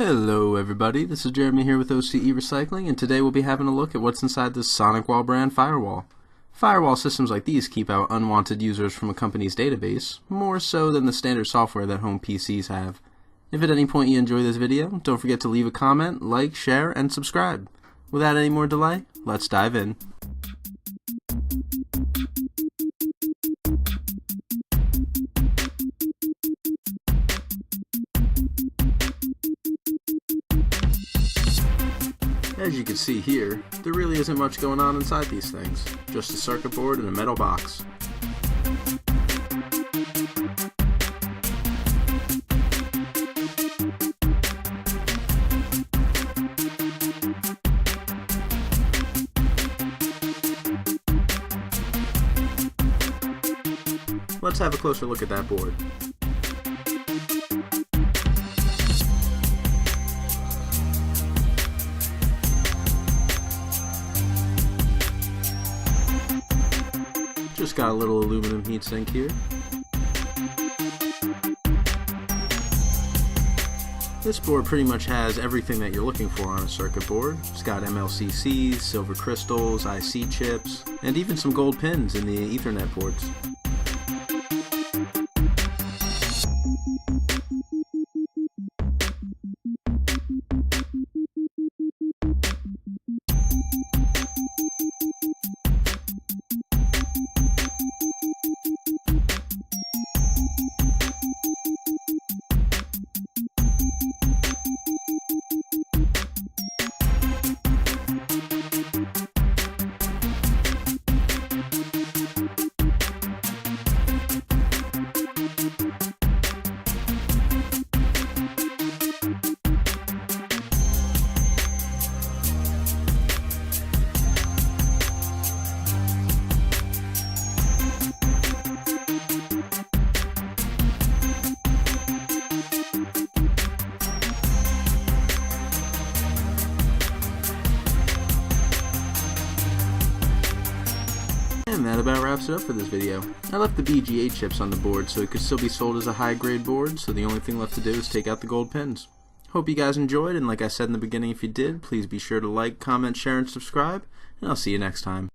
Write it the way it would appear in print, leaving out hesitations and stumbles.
Hello everybody, this is Jeremy here with OCE Recycling, and today we'll be having a look at what's inside this Sonicwall brand firewall. Firewall systems like these keep out unwanted users from a company's database, more so than the standard software that home PCs have. If at any point you enjoy this video, don't forget to leave a comment, like, share, and subscribe. Without any more delay, let's dive in. As you can see here, there really isn't much going on inside these things, just a circuit board and a metal box. Let's have a closer look at that board. Just got a little aluminum heatsink here. This board pretty much has everything that you're looking for on a circuit board. It's got MLCCs, silver crystals, IC chips, and even some gold pins in the Ethernet ports. And that about wraps it up for this video. I left the BGA chips on the board so it could still be sold as a high grade board, so the only thing left to do is take out the gold pins. Hope you guys enjoyed, and like I said in the beginning, if you did, please be sure to like, comment, share, and subscribe, and I'll see you next time.